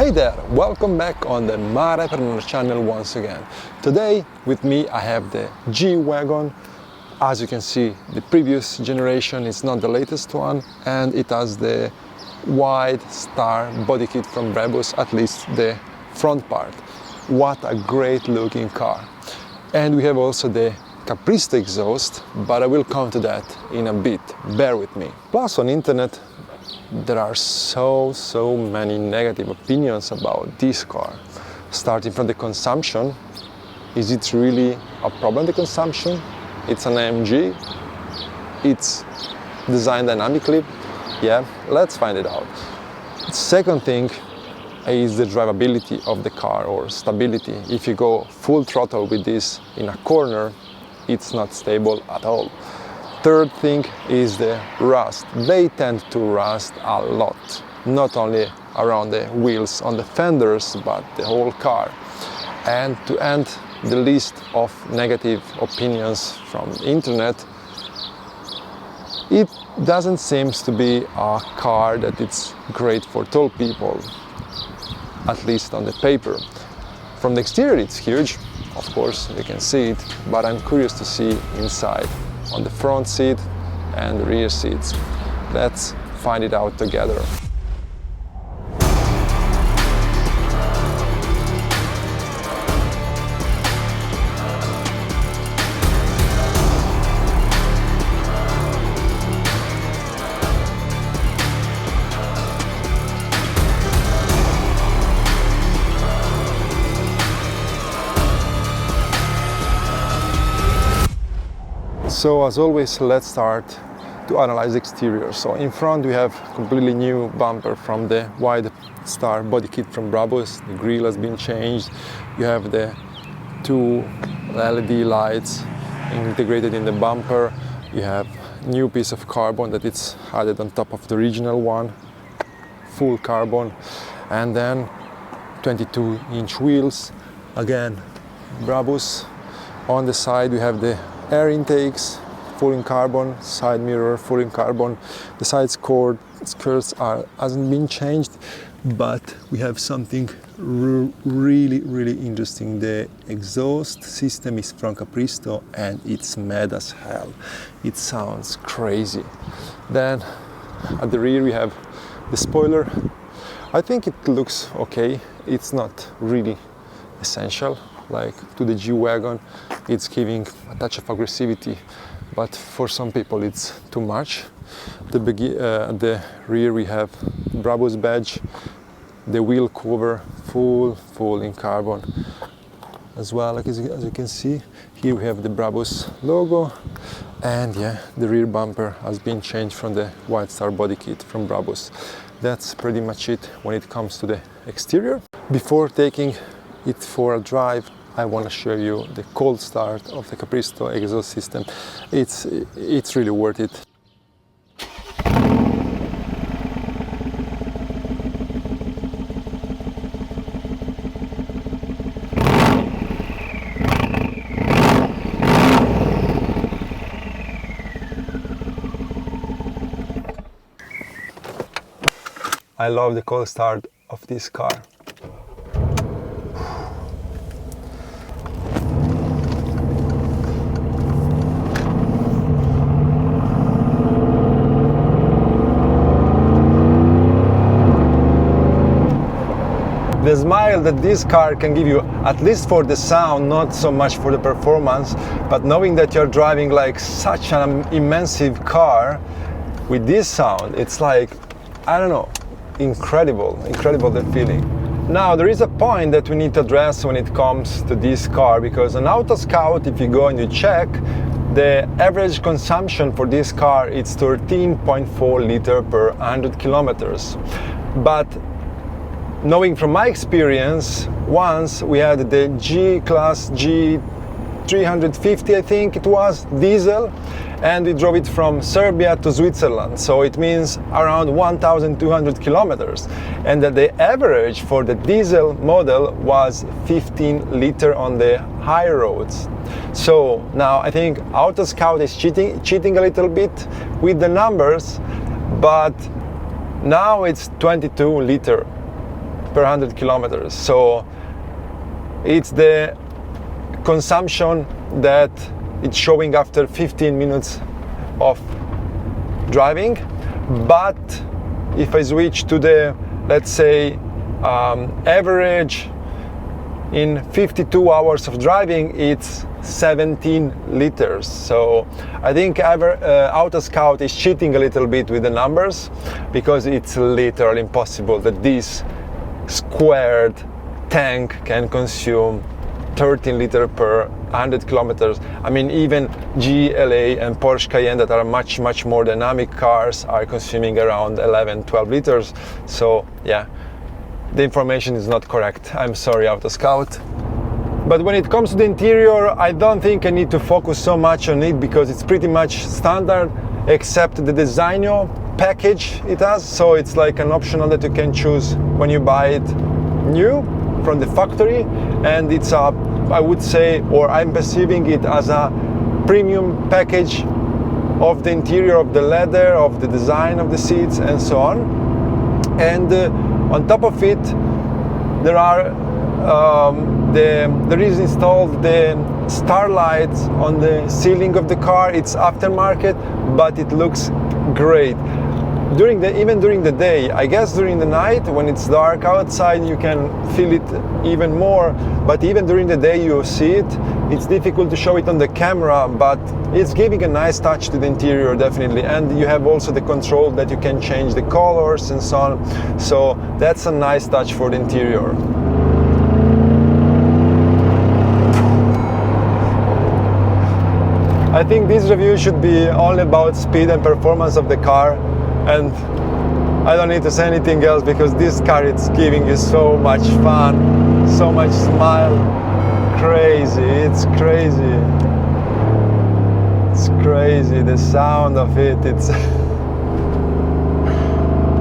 Hey there, welcome back on the Marepreneur channel once again. Today with me I have the G-wagon. As you can see, the previous generation is not the latest one, and it has the Widestar body kit from Brabus, at least the front part. What a great looking car. And we have also the Capristo exhaust, but I will come to that in a bit, bear with me. Plus on internet there are so many negative opinions about this car. Starting from the consumption, is it really a problem, the consumption? It's an AMG, it's designed dynamically, yeah, let's find it out. Second thing is the drivability of the car, or stability. If you go full throttle with this in a corner, it's not stable at all. Third thing is the rust. They tend to rust a lot, not only around the wheels on the fenders, but the whole car. And to end the list of negative opinions from the internet, it doesn't seem to be a car that it's great for tall people, at least on the paper. From the exterior it's huge, of course you can see it, but I'm curious to see inside, on the front seat and the rear seats. Let's find it out together. So as always, let's start to analyze the exterior. So in front we have completely new bumper from the Widestar body kit from Brabus. The grille has been changed. You have the two LED lights integrated in the bumper. You have new piece of carbon that it's added on top of the original one, full carbon, and then 22-inch wheels. Again, Brabus. On the side we have the air intakes, full in carbon, side mirror, full in carbon. The side skirts hasn't been changed, but we have something really interesting. The exhaust system is from Capristo and it's mad as hell. It sounds crazy. Then at the rear we have the spoiler. I think it looks okay. It's not really essential like to the G-wagon. It's giving a touch of aggressivity, but for some people it's too much. At the rear we have Brabus badge, the wheel cover full in carbon as well. Like as you can see, here we have the Brabus logo, and yeah, the rear bumper has been changed from the Widestar body kit from Brabus. That's pretty much it when it comes to the exterior. Before taking it for a drive, I want to show you the cold start of the Capristo exhaust system. It's really worth it. I love the cold start of this car. The smile that this car can give you, at least for the sound, not so much for the performance, but knowing that you're driving like such an immense car with this sound, it's like, I don't know, incredible the feeling. Now there is a point that we need to address when it comes to this car, because on Autoscout, if you go and you check, the average consumption for this car is 13.4 liters per 100 kilometers. But knowing from my experience, once we had the G-Class G350, I think it was, diesel, and we drove it from Serbia to Switzerland, so it means around 1,200 kilometers, and that the average for the diesel model was 15 liters on the high roads. So now I think Autoscout is cheating a little bit with the numbers, but now it's 22 liters per 100 kilometers. So it's the consumption that it's showing after 15 minutes of driving. But if I switch to the, let's say, average in 52 hours of driving, it's 17 liters. So I think Autoscout is cheating a little bit with the numbers, because it's literally impossible that this squared tank can consume 13 liters per 100 kilometers. I mean, even GLA and Porsche Cayenne, that are much more dynamic cars, are consuming around 11-12 liters. So yeah, the information is not correct. I'm sorry, Autoscout. But when it comes to the interior, I don't think I need to focus so much on it, because it's pretty much standard, except the Designo package it has. So it's like an optional that you can choose when you buy it new from the factory, and it's a, I would say, or I'm perceiving it as a premium package of the interior, of the leather, of the design of the seats, and so on. And on top of it, there are there is installed the starlight on the ceiling of the car. It's aftermarket, but it looks great. Even during the day, I guess during the night when it's dark outside, you can feel it even more, but even during the day you see it. It's difficult to show it on the camera, but it's giving a nice touch to the interior, definitely. And you have also the control that you can change the colors and so on. So that's a nice touch for the interior. I think this review should be all about speed and performance of the car, and I don't need to say anything else, because this car is giving you so much fun, so much smile. Crazy, it's crazy. It's crazy, the sound of it, it's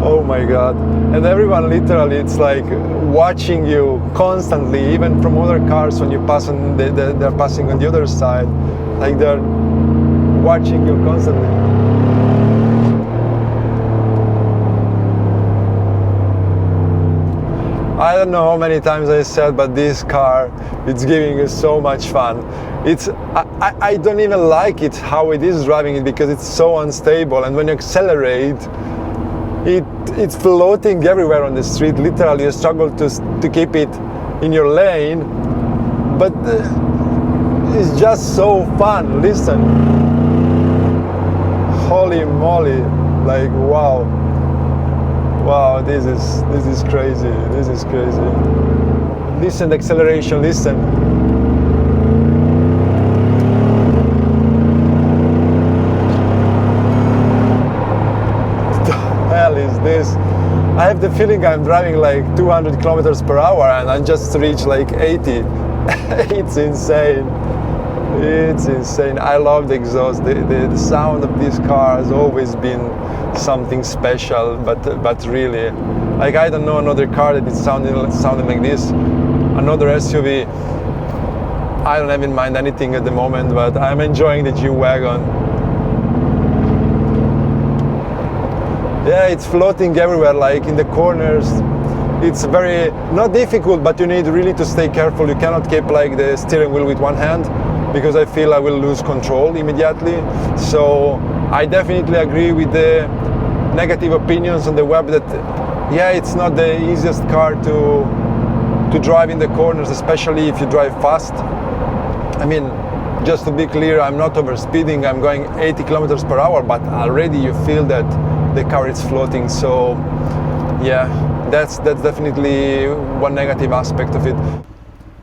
oh my god. And everyone literally, it's like watching you constantly, even from other cars when you pass on, they're passing on the other side, like they're watching you constantly. I don't know how many times I said, but this car, it's giving us so much fun. I don't even like it how it is driving it, because it's so unstable, and when you accelerate, it's floating everywhere on the street. Literally, you struggle to keep it in your lane, but it's just so fun. Listen, holy moly, like wow. Wow, this is crazy. This is crazy. Listen, the acceleration. Listen. What the hell is this? I have the feeling I'm driving like 200 kilometers per hour, and I just reached like 80. It's insane. It's insane. I love the exhaust. The sound of this car has always been something special, but really, like, I don't know another car that is sounding like this. Another SUV, I don't have in mind anything at the moment, but I'm enjoying the G-wagon. Yeah, it's floating everywhere, like in the corners. It's very, not difficult, but you need really to stay careful. You cannot keep like the steering wheel with one hand, because I feel I will lose control immediately. So I definitely agree with the negative opinions on the web that, yeah, it's not the easiest car to drive in the corners, especially if you drive fast. I mean, just to be clear, I'm not overspeeding, I'm going 80 kilometers per hour, but already you feel that the car is floating. So yeah, that's definitely one negative aspect of it.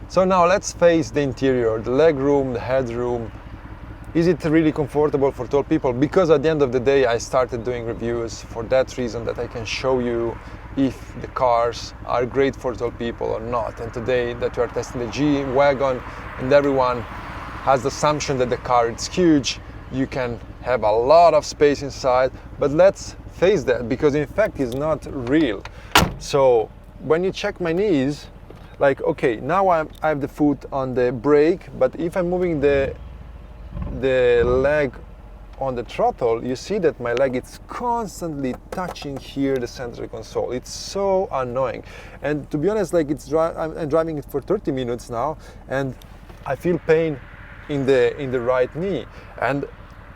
So now let's face the interior, the legroom, the headroom. Is it really comfortable for tall people? Because at the end of the day, I started doing reviews for that reason, that I can show you if the cars are great for tall people or not. And today that we are testing the G-wagon, and everyone has the assumption that the car is huge, you can have a lot of space inside, but let's face that, because in fact it's not real. So when you check my knees, like, okay, now I have the foot on the brake, but if I'm moving the leg on the throttle, you see that my leg is constantly touching here the center console. It's so annoying. And to be honest, like I'm driving it for 30 minutes now, and I feel pain in the right knee. And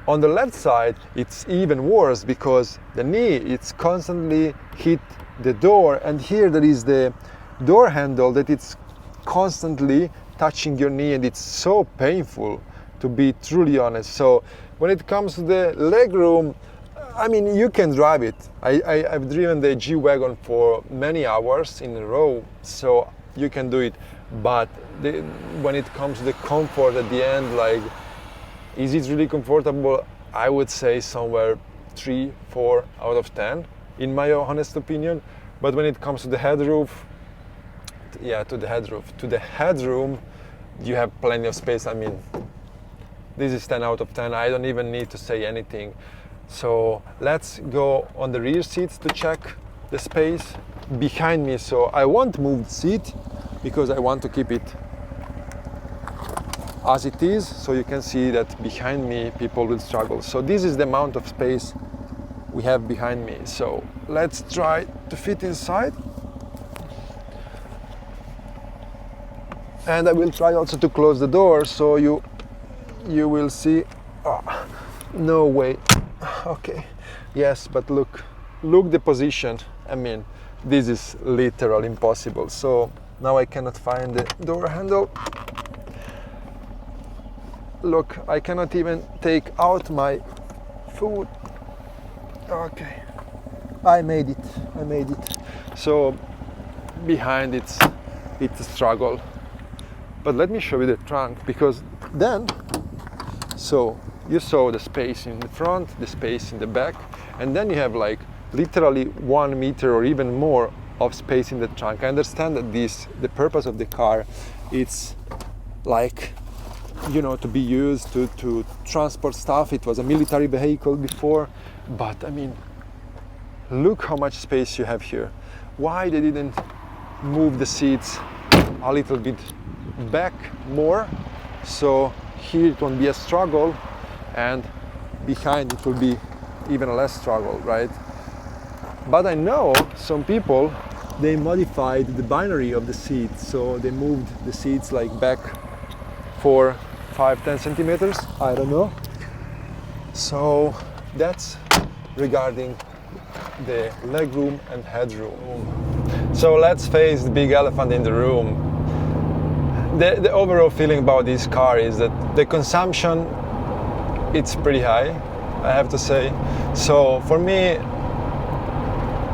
on the left side, it's even worse because the knee, it's constantly hit the door, and here there is the door handle that it's constantly touching your knee, and it's so painful, to be truly honest. So when it comes to the legroom, I mean, you can drive it. I've driven the G-wagon for many hours in a row, so you can do it. But when it comes to the comfort at the end, like, is it really comfortable? I would say somewhere 3, 4 out of 10, in my honest opinion. But when it comes to the headroom, to the headroom, you have plenty of space. I mean, this is 10 out of 10. I don't even need to say anything. So let's go on the rear seats to check the space behind me. So I won't move the seat because I want to keep it as it is, so you can see that behind me people will struggle. So this is the amount of space we have behind me. So let's try to fit inside. And I will try also to close the door so you will see. Oh, no way. Okay. Yes, but look the position. I mean, this is literally impossible. So now I cannot find the door handle. Look, I cannot even take out my foot. Okay, I made it. So behind it's a struggle. But let me show you the trunk, because then, so you saw the space in the front, the space in the back, and then you have like literally 1 meter or even more of space in the trunk. I understand that the purpose of the car, it's like, you know, to be used to transport stuff. It was a military vehicle before, but I mean, look how much space you have here. Why they didn't move the seats a little bit back more, so here it won't be a struggle, and behind it will be even less struggle, right? But I know some people, they modified the binary of the seat, so they moved the seats like back for 5-10 centimeters, I don't know. So that's regarding the legroom and headroom. So let's face the big elephant in the room. The overall feeling about this car is that the consumption, it's pretty high, I have to say. So for me,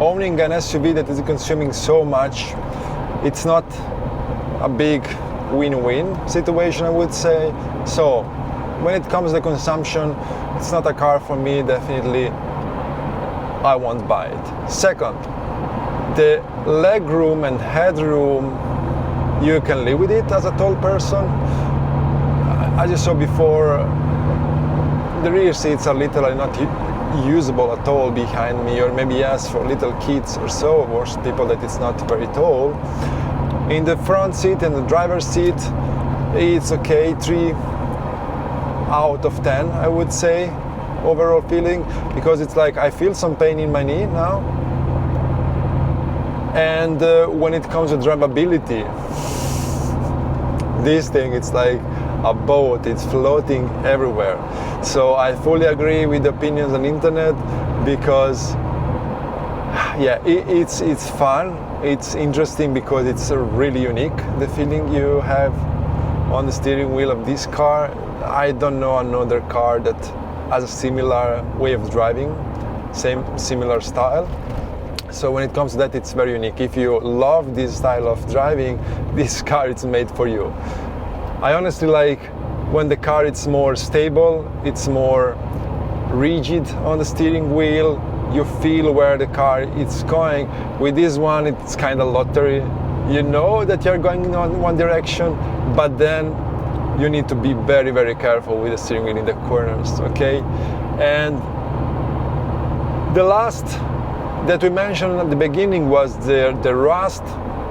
owning an SUV that is consuming so much, it's not a big win-win situation, I would say. So when it comes to consumption, it's not a car for me. Definitely I won't buy it. Second, the legroom and headroom, you can live with it as a tall person. As you saw before, the rear seats are literally not usable at all behind me, or maybe yes, for little kids or so, or people that it's not very tall. In the front seat and the driver's seat, it's okay, 3 out of 10, I would say, overall feeling, because it's like I feel some pain in my knee now. And when it comes to drivability, this thing, it's like a boat, it's floating everywhere. So I fully agree with the opinions on the internet, because yeah, it's fun, it's interesting, because it's really unique, the feeling you have on the steering wheel of this car. I don't know another car that has a similar way of driving, similar style. So when it comes to that, it's very unique. If you love this style of driving, this car is made for you. I honestly like when the car is more stable, it's more rigid on the steering wheel, you feel where the car is going. With this one, it's kind of lottery. You know that you're going in one direction, but then you need to be very, very careful with the steering wheel in the corners, okay? And the last that we mentioned at the beginning was the rust.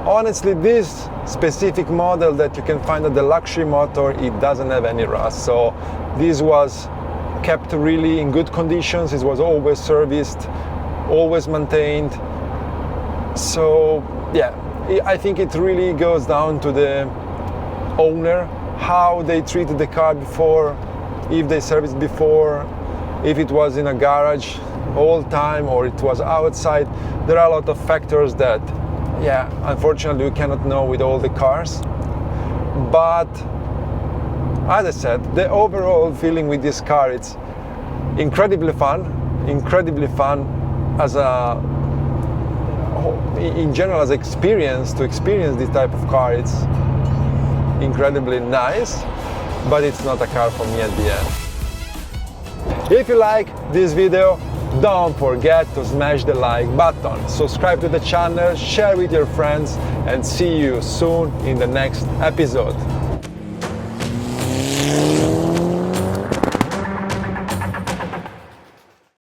Honestly, this specific model that you can find at the luxury motor, it doesn't have any rust. So this was kept really in good conditions. It was always serviced, always maintained. So yeah, I think it really goes down to the owner, how they treated the car before, if they serviced before, if it was in a garage all time or it was outside. There are a lot of factors that, yeah, unfortunately we cannot know with all the cars. But as I said, the overall feeling with this car, it's incredibly fun as a, in general, as experience, to experience this type of car. It's incredibly nice, but it's not a car for me at the end. If you like this video, don't forget to smash the like button, subscribe to the channel, share with your friends, and see you soon in the next episode.